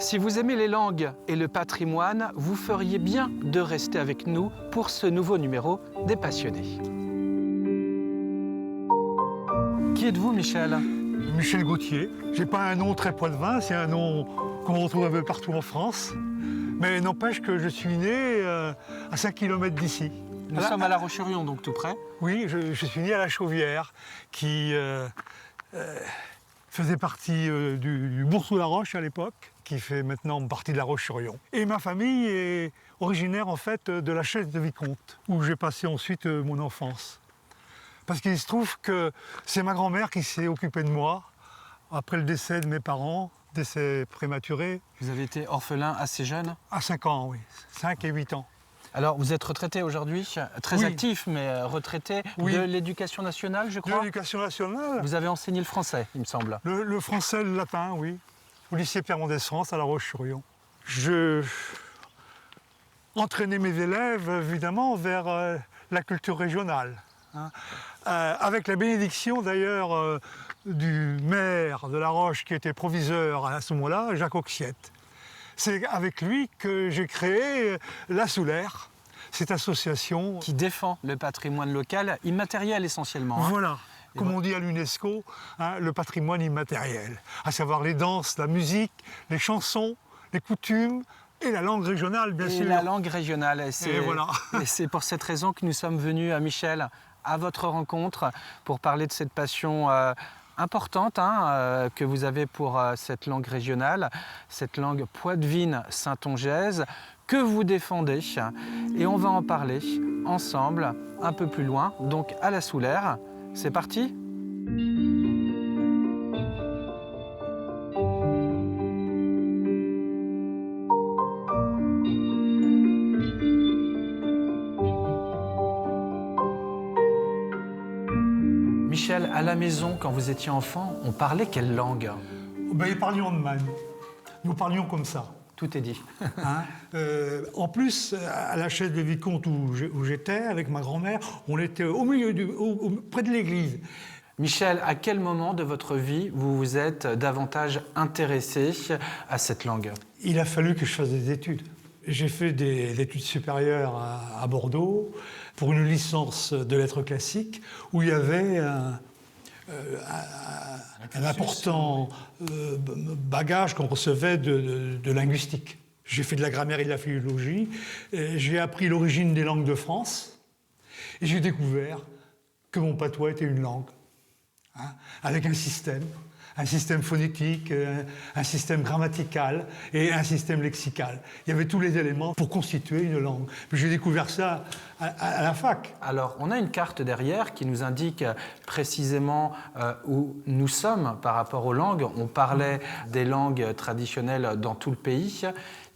Si vous aimez les langues et le patrimoine, vous feriez bien de rester avec nous pour ce nouveau numéro des Passionnés. Qui êtes-vous, Michel? Michel Gauthier. J'ai pas un nom très poitevin, c'est un nom qu'on retrouve un peu partout en France. Mais n'empêche que je suis né à 5 km d'ici. Nous sommes à La Roche-sur-Yon, donc tout près. Oui, je suis né à La Chauvière, qui faisait partie du Bourg-sous-la-Roche à l'époque, qui fait maintenant partie de La Roche-sur-Yon. Et ma famille est originaire en fait de la Chaise de Vicomte, où j'ai passé ensuite mon enfance. Parce qu'il se trouve que c'est ma grand-mère qui s'est occupée de moi après le décès de mes parents, décès prématuré. Vous avez été orphelin assez jeune? À 5 ans, oui. 5 et 8 ans. Alors, vous êtes retraité aujourd'hui, très actif, mais retraité de l'Éducation nationale, je crois? De l'Éducation nationale. Vous avez enseigné le français, il me semble. Le français et le latin, oui. Au lycée Pierre-Mendès-France, à La Roche-sur-Yon. Je entraînais mes élèves, évidemment, vers la culture régionale. Hein. Avec la bénédiction, d'ailleurs, du maire de La Roche, qui était proviseur à ce moment-là, Jacques Auxiette. C'est avec lui que j'ai créé la Soulaire, cette association qui défend le patrimoine local, immatériel essentiellement. Hein. Voilà, comme on dit à l'UNESCO, hein, le patrimoine immatériel, à savoir les danses, la musique, les chansons, les coutumes et la langue régionale, bien sûr. Et la langue régionale. Et voilà. Et c'est pour cette raison que nous sommes venus à Michel, à votre rencontre, pour parler de cette passion importante que vous avez pour cette langue régionale, cette langue poitevine saintongeaise que vous défendez. Et on va en parler ensemble un peu plus loin, donc à la Soulaire. C'est parti ? Michel, à la maison, quand vous étiez enfant, on parlait quelle langue? Ils parlions de même. Nous parlions comme ça. Tout est dit. Hein, en plus, à la Chaise de Vicomte où j'étais, avec ma grand-mère, on était au milieu, près de l'église. Michel, à quel moment de votre vie vous vous êtes davantage intéressé à cette langue? Il a fallu que je fasse des études. J'ai fait des études supérieures à Bordeaux pour une licence de lettres classiques où il y avait un important bagage qu'on recevait de linguistique. J'ai fait de la grammaire et de la philologie, j'ai appris l'origine des langues de France et j'ai découvert que mon patois était une langue, hein, avec un système phonétique, un système grammatical et un système lexical. Il y avait tous les éléments pour constituer une langue. J'ai découvert ça à la fac. Alors, on a une carte derrière qui nous indique précisément où nous sommes par rapport aux langues. On parlait des langues traditionnelles dans tout le pays.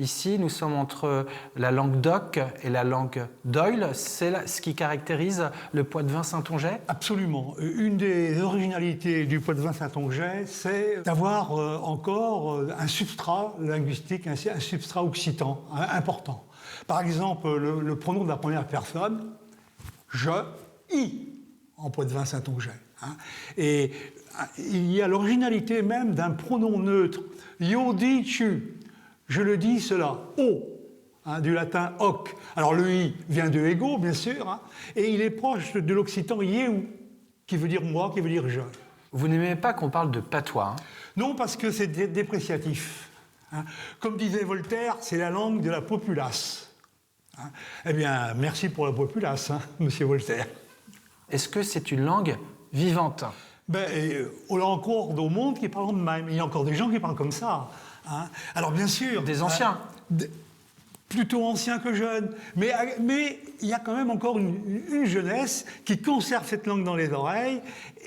Ici, nous sommes entre la langue d'oc et la langue d'oïl. C'est ce qui caractérise le poitevin saintongeais? Absolument. Une des originalités du poitevin saintongeais, c'est d'avoir encore un substrat linguistique, un substrat occitan important. Par exemple, le pronom de la première personne, je, i, en poitevin saintongeais. Hein. Et il y a l'originalité même d'un pronom neutre, io di tu. Je le dis cela, o, hein, du latin hoc. Alors le i vient de ego, bien sûr, hein, et il est proche de l'occitan ieu, qui veut dire moi, qui veut dire je. Vous n'aimez pas qu'on parle de patois? Non, parce que c'est dépréciatif. Hein. Comme disait Voltaire, c'est la langue de la populace. Hein. Eh bien, merci pour la populace, hein, monsieur Voltaire. Est-ce que c'est une langue vivante? On a encore au monde qui parlent de même. Il y a encore des gens qui parlent comme ça. Hein. Alors bien sûr... Des anciens plutôt anciens que jeunes. Mais il y a quand même encore une jeunesse qui conserve cette langue dans les oreilles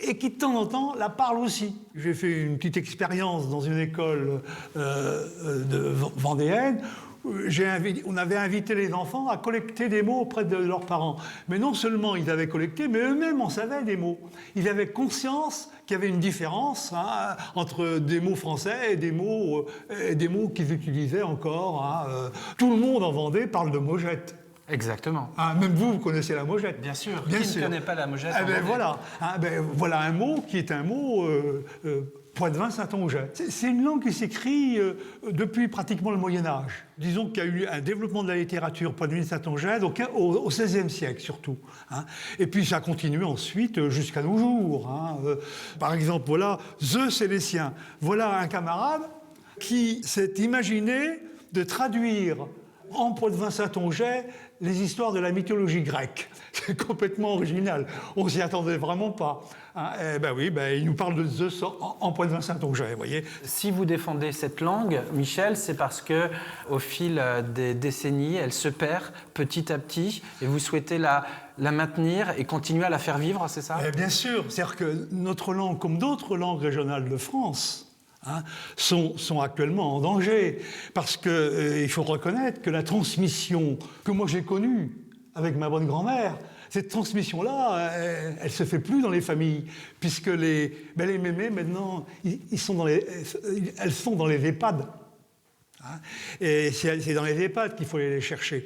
et qui de temps en temps la parle aussi. J'ai fait une petite expérience dans une école vendéenne. On avait invité les enfants à collecter des mots auprès de leurs parents. Mais non seulement ils avaient collecté, mais eux-mêmes en savaient des mots. Ils avaient conscience qu'il y avait une différence entre des mots français et des mots qu'ils utilisaient encore. Hein. Tout le monde en Vendée parle de mojette. Exactement. Ah, même vous connaissez la mojette. Bien sûr. Bien Qui sûr. ne connaît pas la mojette? Voilà. Voilà un mot qui est un mot Poitevin-Saintongeais. C'est une langue qui s'écrit depuis pratiquement le Moyen-Âge. Disons qu'il y a eu un développement de la littérature poitevin-saintongeais donc au XVIe siècle surtout. Hein. Et puis ça a continué ensuite jusqu'à nos jours. Hein. Par exemple, voilà, Zeus et les siens. Voilà un camarade qui s'est imaginé de traduire en poitevin-saintongeais les histoires de la mythologie grecque. C'est complètement original. On s'y attendait vraiment pas. Hein, il nous parle de Zeus en poitevin-saintongeais, vous voyez. Si vous défendez cette langue, Michel, c'est parce que au fil des décennies, elle se perd petit à petit et vous souhaitez la maintenir et continuer à la faire vivre, c'est ça? Bien sûr. C'est-à-dire que notre langue, comme d'autres langues régionales de France, hein, sont actuellement en danger. Parce qu'il faut reconnaître que la transmission que moi j'ai connue avec ma bonne grand-mère, cette transmission-là, elle ne se fait plus dans les familles, puisque les mémés, maintenant, elles sont dans les EHPAD. Hein, et c'est dans les EHPAD qu'il faut aller les chercher.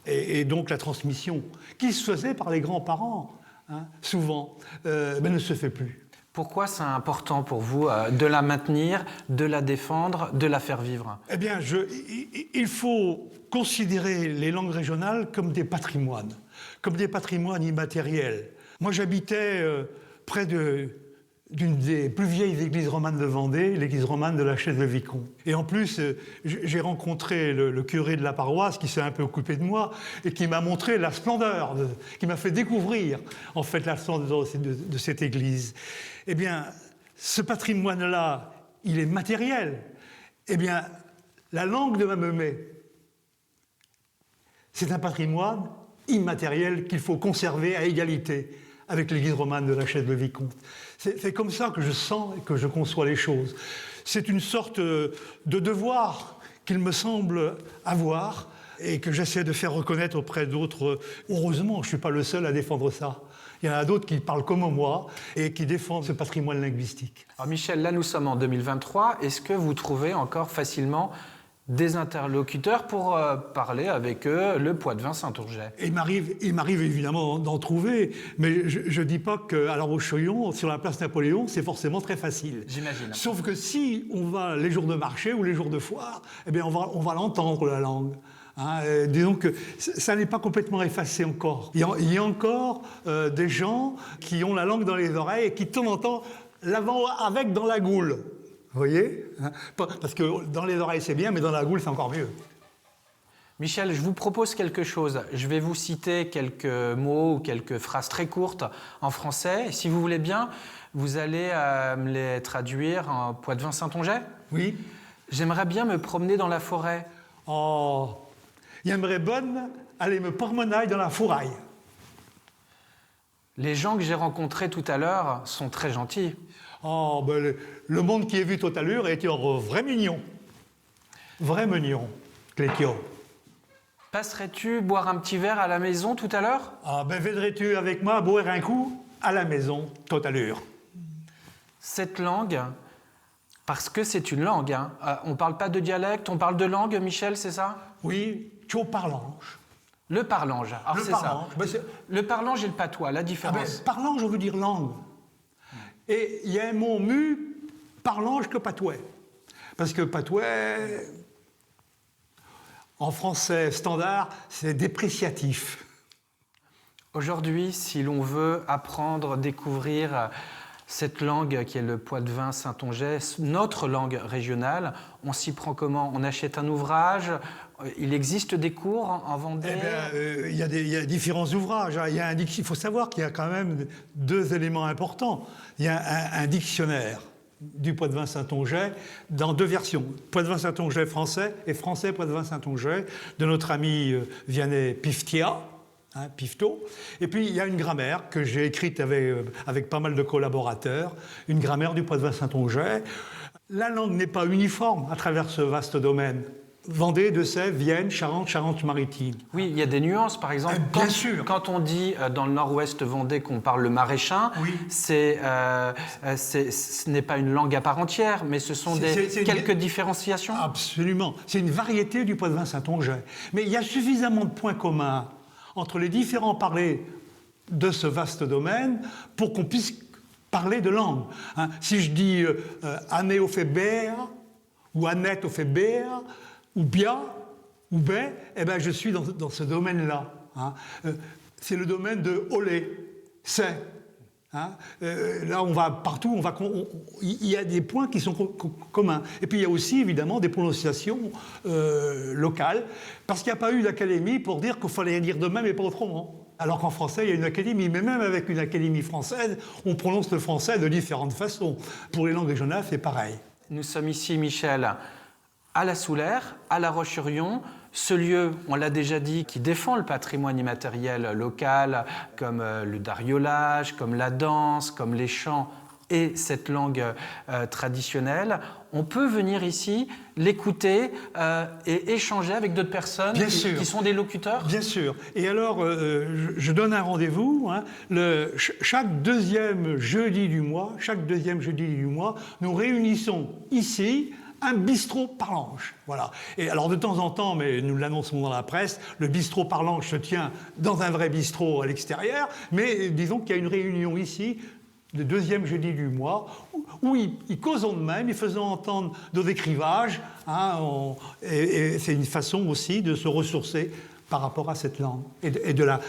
Et donc la transmission, qui se faisait par les grands-parents, hein, souvent, ne se fait plus. Pourquoi c'est important pour vous de la maintenir, de la défendre, de la faire vivre? Eh bien, il faut considérer les langues régionales comme des patrimoines immatériels. Moi, j'habitais près d'une des plus vieilles églises romanes de Vendée, l'église romane de la Chaise-le-Vicomte. Et en plus, j'ai rencontré le curé de la paroisse qui s'est un peu occupé de moi et qui m'a montré la splendeur, qui m'a fait découvrir en fait la splendeur de cette église. Eh bien, ce patrimoine-là, il est matériel. Eh bien, la langue de ma mémé, c'est un patrimoine immatériel qu'il faut conserver à égalité avec l'église romane de la Chaise-le-Vicomte. C'est comme ça que je sens et que je conçois les choses. C'est une sorte de devoir qu'il me semble avoir et que j'essaie de faire reconnaître auprès d'autres. Heureusement, je ne suis pas le seul à défendre ça. Il y en a d'autres qui parlent comme moi et qui défendent ce patrimoine linguistique. Alors Michel, là nous sommes en 2023. Est-ce que vous trouvez encore facilement des interlocuteurs pour parler avec eux le poitevin-saintongeais? Il m'arrive évidemment d'en trouver, mais je ne dis pas qu'à La Roche-sur-Yon, sur la place Napoléon, c'est forcément très facile. J'imagine. Sauf que si on va les jours de marché ou les jours de foire, eh bien on va l'entendre, la langue. Hein, disons que ça n'est pas complètement effacé encore. Il y a encore des gens qui ont la langue dans les oreilles et qui, de temps en temps, la vont avec dans la goule. Vous voyez? Parce que dans les oreilles, c'est bien, mais dans la goule, c'est encore mieux. Michel, je vous propose quelque chose. Je vais vous citer quelques mots ou quelques phrases très courtes en français. Et si vous voulez bien, vous allez me les traduire en poitevin-saintongeais. Oui. J'aimerais bien me promener dans la forêt. Oh, j'aimerais bonne aller me promener dans la forêt. Les gens que j'ai rencontrés tout à l'heure sont très gentils. Oh, ben le monde qui est vu tout à l'heure était vrai mignon. Vrai mignon, Clétio. Passerais-tu boire un petit verre à la maison tout à l'heure? Ah, ben viendrais-tu avec moi boire un coup à la maison tout à l'heure? Cette langue, parce que c'est une langue, hein, on ne parle pas de dialecte, on parle de langue, Michel, c'est ça? Oui, tu parlange. Le parlange, alors le c'est parlange. ça. Ben le parlange et le patois, la différence. Parlange, on veut dire langue. Et il y a un mot mu, parlange que patouet. Parce que patouet, en français standard, c'est dépréciatif. Aujourd'hui, si l'on veut apprendre, découvrir cette langue qui est le poitevin-saintongeais, notre langue régionale, on s'y prend comment? On achète un ouvrage? Il existe des cours en Vendée? Il y a différents ouvrages. Il faut savoir qu'il y a quand même deux éléments importants. Il y a un dictionnaire du poitevin-saintongeais dans deux versions. Poitevin-saintongeais français et français poitevin-saintongeais de notre ami Vianney Piftia, Pifto. Et puis il y a une grammaire que j'ai écrite avec pas mal de collaborateurs, une grammaire du poitevin-saintongeais. La langue n'est pas uniforme à travers ce vaste domaine. Vendée, Deux-Sèvres, Vienne, Charente, Charente-Maritime. Oui, il y a des nuances, par exemple. Bien sûr. Quand on dit dans le nord-ouest Vendée qu'on parle le maraîchin, oui. Ce n'est pas une langue à part entière, mais ce sont quelques différenciations. Absolument. C'est une variété du poitevin-saintongeais. Mais il y a suffisamment de points communs entre les différents parlers de ce vaste domaine pour qu'on puisse parler de langue. Hein. Si je dis Anne au fait bér, ou Annette au fait bér, ou Bia, ou Bé, eh ben je suis dans ce domaine-là. Hein. C'est le domaine de olé, c'est. Hein. Là, on va partout, il y a des points qui sont communs. Et puis, il y a aussi, évidemment, des prononciations locales, parce qu'il n'y a pas eu d'académie pour dire qu'il fallait dire de même et pas autrement. Alors qu'en français, il y a une académie. Mais même avec une académie française, on prononce le français de différentes façons. Pour les langues régionales, c'est pareil. Nous sommes ici, Michel, à la Soulaire, à La Roche-sur-Yon, ce lieu, on l'a déjà dit, qui défend le patrimoine immatériel local, comme le dariolage, comme la danse, comme les chants et cette langue traditionnelle. On peut venir ici, l'écouter et échanger avec d'autres personnes qui sont des locuteurs? Bien sûr. Et alors, je donne un rendez-vous. Hein, chaque deuxième jeudi du mois, nous réunissons ici un bistrot Parlange. Voilà. Et alors de temps en temps, mais nous l'annonçons dans la presse, le bistrot Parlange se tient dans un vrai bistrot à l'extérieur, mais disons qu'il y a une réunion ici, le deuxième jeudi du mois, où ils causent de même, ils faisant entendre nos écrivages, hein, et c'est une façon aussi de se ressourcer par rapport à cette langue et de la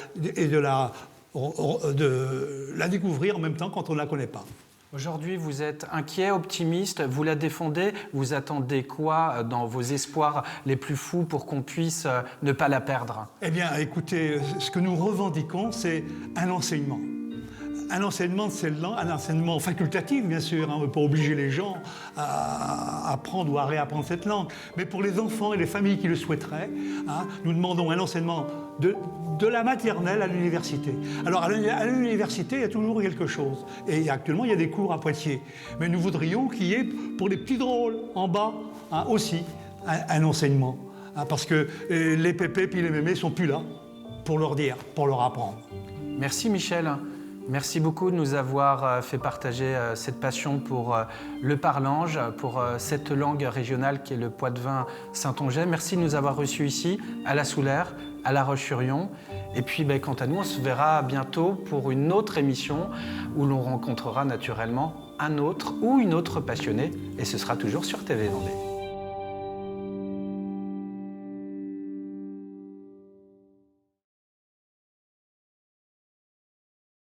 découvrir en même temps quand on ne la connaît pas. Aujourd'hui, vous êtes inquiet, optimiste, vous la défendez. Vous attendez quoi dans vos espoirs les plus fous pour qu'on puisse ne pas la perdre? Eh bien, écoutez, ce que nous revendiquons, c'est un enseignement. Un enseignement de cette langue, un enseignement facultatif, bien sûr, hein, on ne veut pas obliger les gens à apprendre ou à réapprendre cette langue. Mais pour les enfants et les familles qui le souhaiteraient, hein, nous demandons un enseignement de la maternelle à l'université. Alors, à l'université, il y a toujours quelque chose. Et actuellement, il y a des cours à Poitiers. Mais nous voudrions qu'il y ait, pour les petits drôles, en bas, hein, aussi, un enseignement. Hein, parce que les pépés puis les mémés ne sont plus là pour leur dire, pour leur apprendre. Merci, Michel. Merci beaucoup de nous avoir fait partager cette passion pour le parlange, pour cette langue régionale qui est le poitevin saintongeais. Merci de nous avoir reçus ici, à la Soulaire, à La Roche-sur-Yon. Et puis, quant à nous, on se verra bientôt pour une autre émission où l'on rencontrera naturellement un autre ou une autre passionnée. Et ce sera toujours sur TV Vendée.